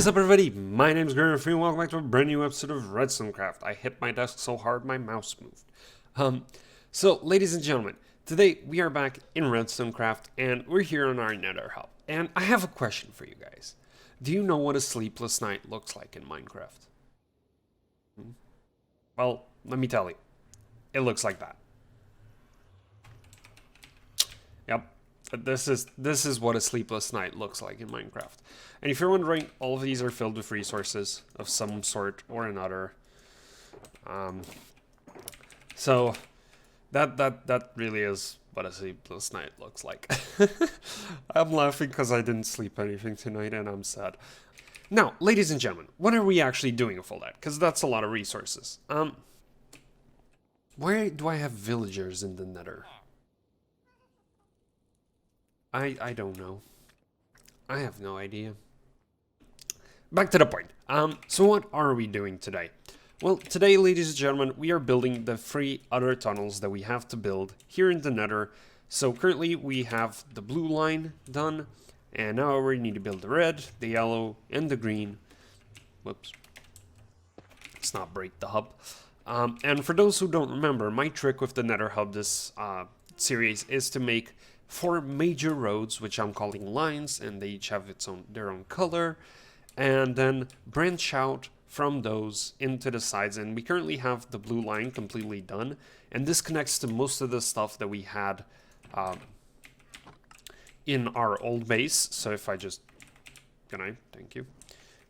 is up, everybody? My name is Griffin and welcome back to a brand new episode of Redstone Craft. I hit my desk so hard my mouse moved. So, ladies and gentlemen, today we are back in Redstone Craft and we're here on our Nether hub. And I have a question for you guys. Do you know what a sleepless night looks like in Minecraft? Well, let me tell you. It looks like that. Yep. This is what a sleepless night looks like in Minecraft. And if you're wondering, all of these are filled with resources of some sort or another. So that really is what a sleepless night looks like. I'm laughing because I didn't sleep anything tonight and I'm sad. Now, ladies and gentlemen, what are we actually doing with all that? Because that's a lot of resources. Where do I have villagers in the Nether? I don't know. I have no idea. Back to the point. So what are we doing today? Well, today, ladies and gentlemen, we are building the 3 other tunnels that we have to build here in the Nether. So currently we have the blue line done, and now we need to build the red, the yellow, and the green. Whoops. Let's not break the hub. And for those who don't remember, my trick with the Nether hub this series is to make 4 major roads, which I'm calling lines, and they each have their own color, and then branch out from those into the sides. And we currently have the blue line completely done, and this connects to most of the stuff that we had in our old base. So if I just, thank you.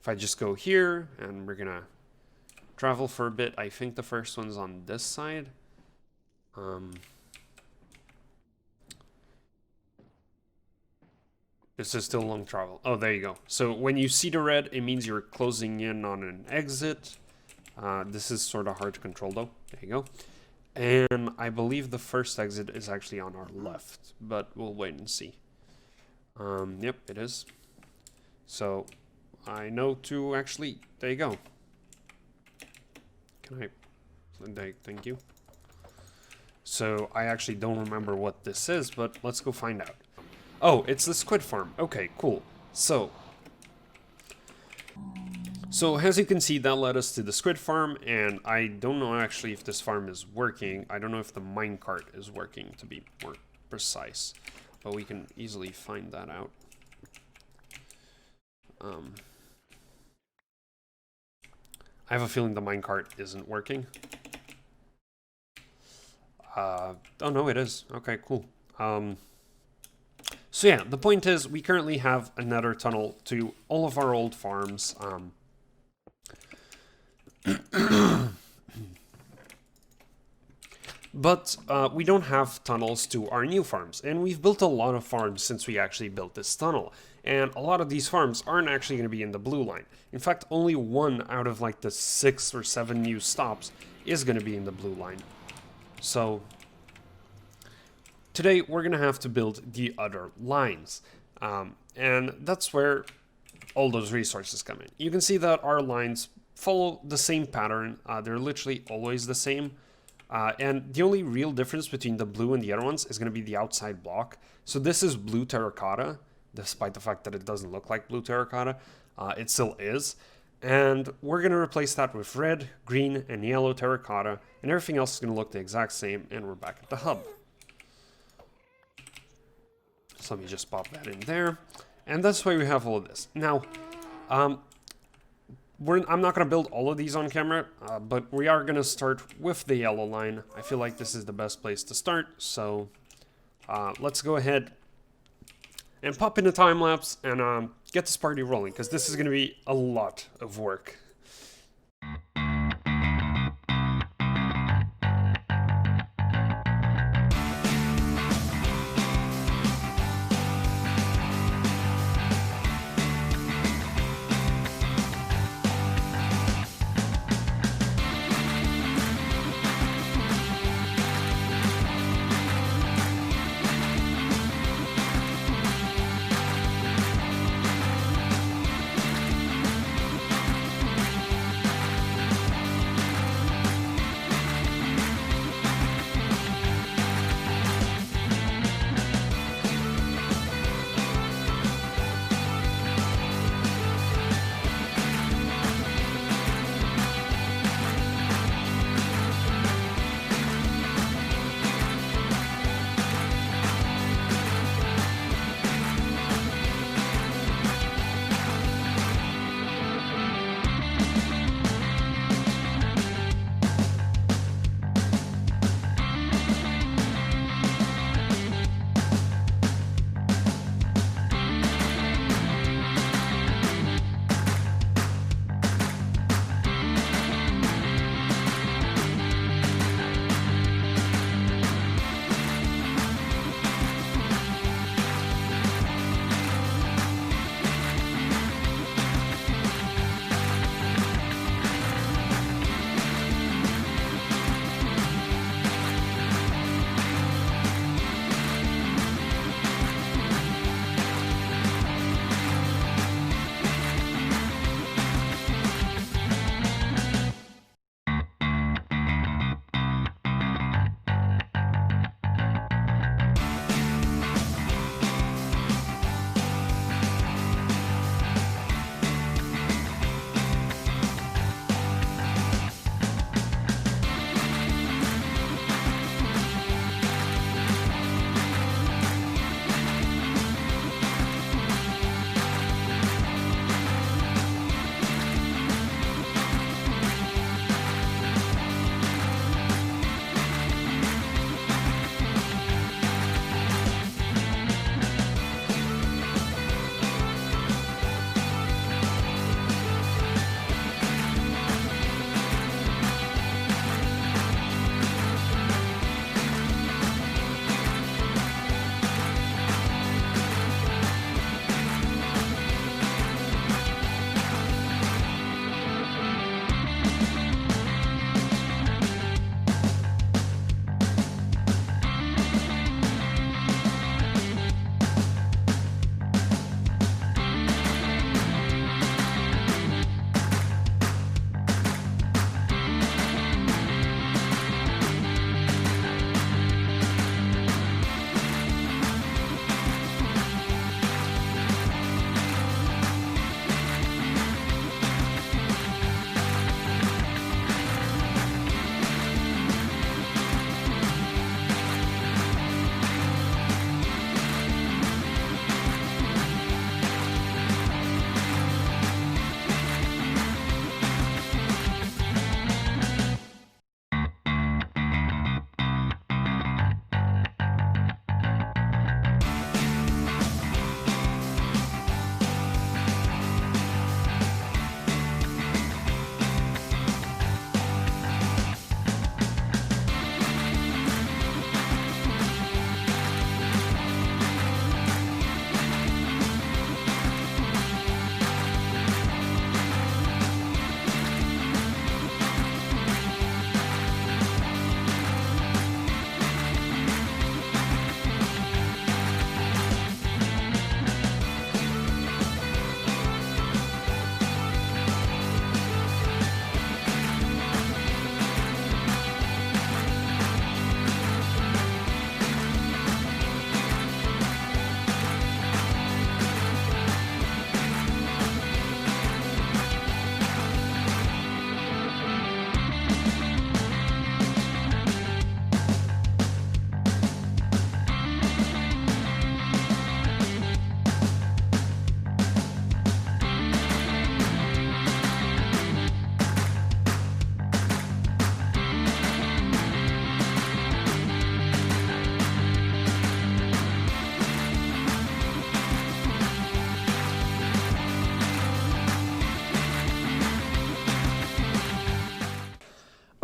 If I just go here, and we're gonna travel for a bit. I think the first one's on this side. This is still long travel. Oh, there you go. So when you see the red, it means you're closing in on an exit. This is sort of hard to control though. There you go. And I believe the first exit is actually on our left, but we'll wait and see. Yep, it is. So I know to actually, there you go. Thank you. So I actually don't remember what this is, but let's go find out. Oh, it's the squid farm. Okay, cool. So as you can see, that led us to the squid farm, and I don't know actually if this farm is working. I don't know if the minecart is working, to be more precise, but we can easily find that out. I have a feeling the minecart isn't working. Oh no, it is. Okay, cool. So yeah, the point is we currently have another tunnel to all of our old farms. But we don't have tunnels to our new farms, and we've built a lot of farms since we actually built this tunnel. And a lot of these farms aren't actually going to be in the blue line. In fact, only 1 out of like the 6 or 7 new stops is going to be in the blue line. So today we're going to have to build the other lines. And that's where all those resources come in. You can see that our lines follow the same pattern. They're literally always the same. And the only real difference between the blue and the other ones is going to be the outside block. So this is blue terracotta, despite the fact that it doesn't look like blue terracotta. It still is. And we're going to replace that with red, green, and yellow terracotta. And everything else is going to look the exact same. And we're back at the hub. So let me just pop that in there. And that's why we have all of this. Now, I'm not going to build all of these on camera, but we are going to start with the yellow line. I feel like this is the best place to start. So let's go ahead and pop in a time lapse and get this party rolling, because this is going to be a lot of work.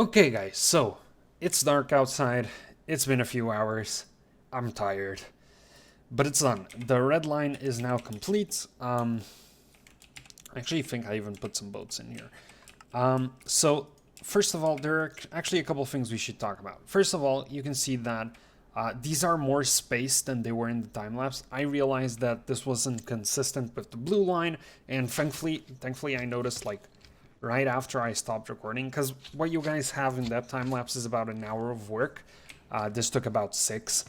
Okay guys, so it's dark outside, it's been a few hours, I'm tired, but it's done. The red line is now complete. I actually think I even put some boats in here. So first of all, there are actually a couple of things we should talk about. First of all, you can see that these are more spaced than they were in the time lapse. I realized that this wasn't consistent with the blue line, and thankfully I noticed like right after I stopped recording, because what you guys have in that time lapse is about an hour of work. This took about 6.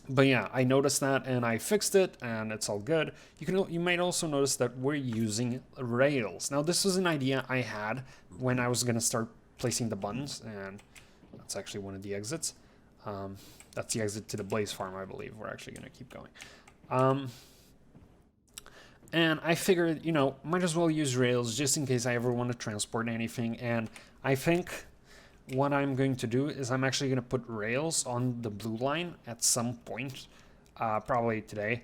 But yeah, I noticed that and I fixed it and it's all good. You might also notice that we're using rails. Now this was an idea I had when I was gonna start placing the buttons, and that's actually one of the exits. That's the exit to the Blaze farm, I believe. We're actually gonna keep going. And I figured, you know, might as well use rails just in case I ever want to transport anything. And I think what I'm going to do is I'm actually going to put rails on the blue line at some point, probably today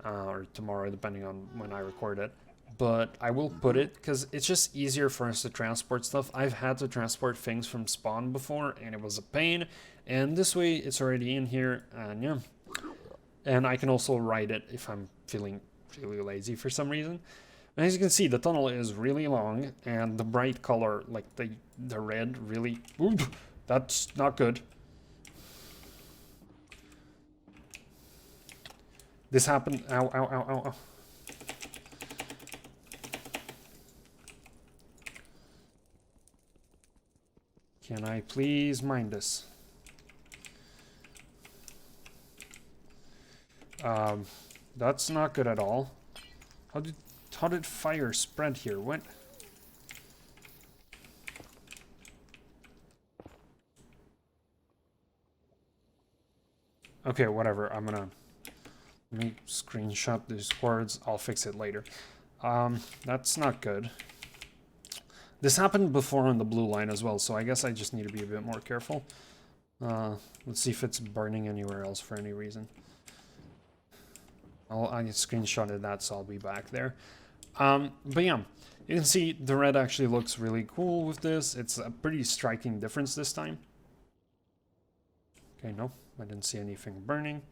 or tomorrow, depending on when I record it. But I will put it because it's just easier for us to transport stuff. I've had to transport things from spawn before and it was a pain. And this way it's already in here, and yeah. And I can also ride it if I'm feeling really lazy for some reason. And as you can see, the tunnel is really long, and the bright color, like the red, really... Ooh, that's not good. This happened... Ow, ow, ow, ow, ow. Can I please mine this? That's not good at all. How did fire spread here? What? Okay, whatever. Let me screenshot these words. I'll fix it later. That's not good. This happened before on the blue line as well, so I guess I just need to be a bit more careful. Let's see if it's burning anywhere else for any reason. I screenshotted that, so I'll be back there. But yeah, you can see the red actually looks really cool with this. It's a pretty striking difference this time. Okay, no, I didn't see anything burning.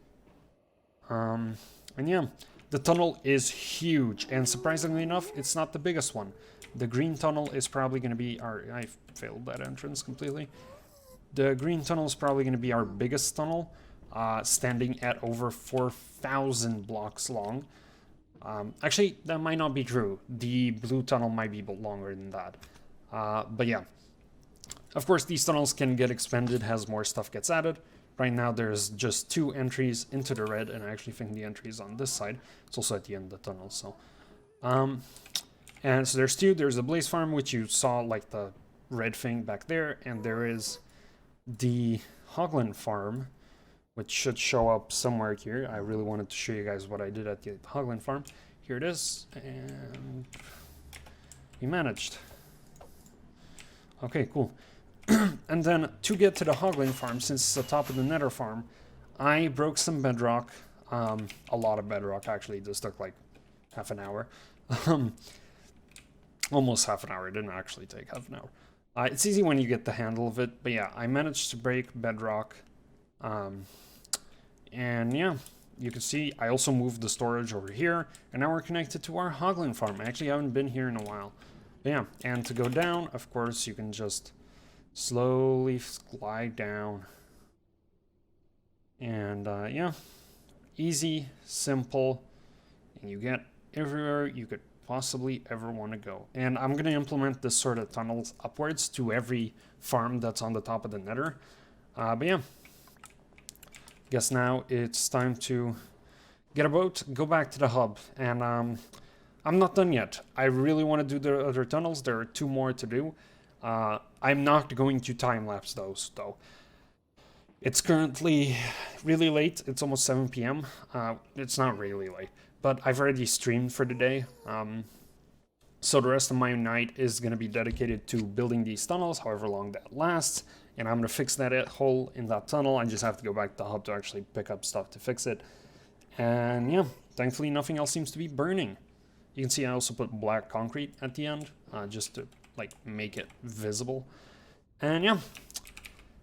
And yeah, the tunnel is huge, and surprisingly enough, it's not the biggest one. The green tunnel is probably going to be our... I failed that entrance completely. The green tunnel is probably going to be our biggest tunnel. Standing at over 4,000 blocks long. Actually, that might not be true. The blue tunnel might be longer than that. But yeah. Of course, these tunnels can get expanded as more stuff gets added. Right now, there's just 2 entries into the red, and I actually think the entry is on this side. It's also at the end of the tunnel, so... and so there's 2. There's the Blaze farm, which you saw, like, the red thing back there. And there is the Hoglin farm, which should show up somewhere here. I really wanted to show you guys what I did at the Hoglin farm. Here it is, and we managed. Okay, cool. And then to get to the Hoglin farm, since it's the top of the Nether farm, I broke some bedrock. A lot of bedrock, actually. This took like half an hour. Almost half an hour. It didn't actually take half an hour. It's easy when you get the handle of it, but yeah, I managed to break bedrock. And yeah, you can see I also moved the storage over here, and now we're connected to our Hoglin farm. I actually haven't been here in a while. But yeah, and to go down, of course, you can just slowly glide down. And yeah, easy, simple, and you get everywhere you could possibly ever want to go. And I'm going to implement this sort of tunnels upwards to every farm that's on the top of the Nether. But yeah. Guess now it's time to get a boat, go back to the hub, and I'm not done yet. I really want to do the other tunnels. There are 2 more to do. I'm not going to time-lapse those, though. It's currently really late. It's almost 7 p.m. It's not really late, but I've already streamed for the day. So the rest of my night is going to be dedicated to building these tunnels, however long that lasts. And I'm going to fix that hole in that tunnel. I just have to go back to the hub to actually pick up stuff to fix it. And yeah, thankfully nothing else seems to be burning. You can see I also put black concrete at the end, just to like make it visible. And yeah,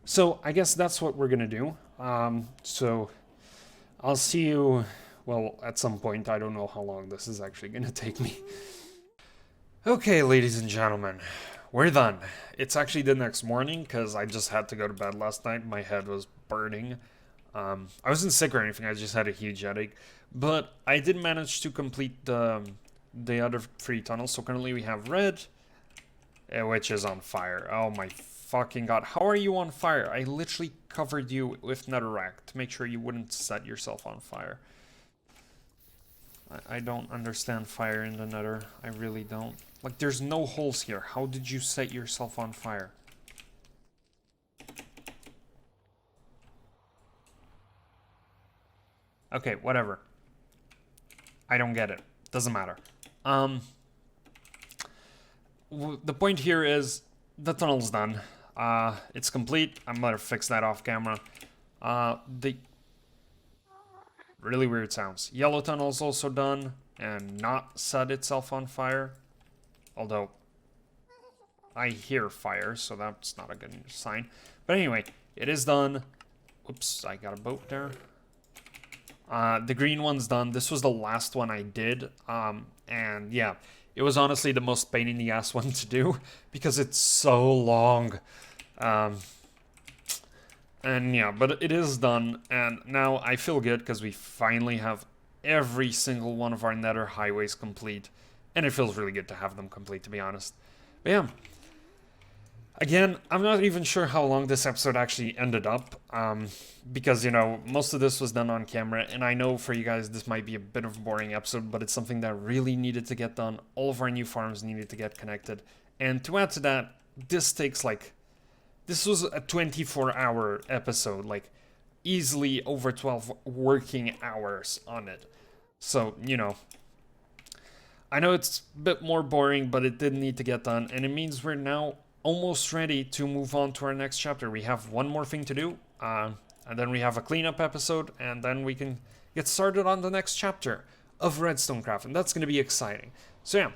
so I guess that's what we're gonna do. So I'll see you, well, at some point. I don't know how long this is actually gonna take me. Okay, ladies and gentlemen, we're done. It's actually the next morning because I just had to go to bed last night. My head was burning. I wasn't sick or anything, I just had a huge headache. But I did manage to complete the other 3 tunnels. So currently we have red, which is on fire. Oh my fucking god. How are you on fire? I literally covered you with netherrack to make sure you wouldn't set yourself on fire. I don't understand fire in the nether. I really don't. Like, there's no holes here. How did you set yourself on fire? Okay, whatever. I don't get it. Doesn't matter. The point here is the tunnel's done. It's complete. I'm gonna fix that off camera. The really weird sounds. Yellow tunnel's also done and not set itself on fire. Although I hear fire, so that's not a good sign. But anyway, it is done. Oops, I got a boat there. The green one's done. This was the last one I did. And yeah, it was honestly the most pain in the ass one to do because it's so long. And yeah, but it is done. And now I feel good because we finally have every single one of our nether highways complete. And it feels really good to have them complete, to be honest. But yeah. Again, I'm not even sure how long this episode actually ended up, because, you know, most of this was done on camera, and I know for you guys this might be a bit of a boring episode, but it's something that really needed to get done. All of our new farms needed to get connected, and to add to that, this takes, like, this was a 24-hour episode, like, easily over 12 working hours on it. So, you know, I know it's a bit more boring, but it did need to get done, and it means we're now almost ready to move on to our next chapter. We have one more thing to do, and then we have a cleanup episode, and then we can get started on the next chapter of Redstone Craft, and that's going to be exciting. So yeah,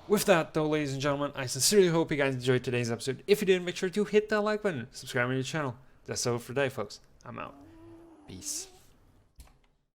with that though, ladies and gentlemen, I sincerely hope you guys enjoyed today's episode. If you did, make sure to hit that like button, subscribe to the channel. That's all for today, folks. I'm out. Peace.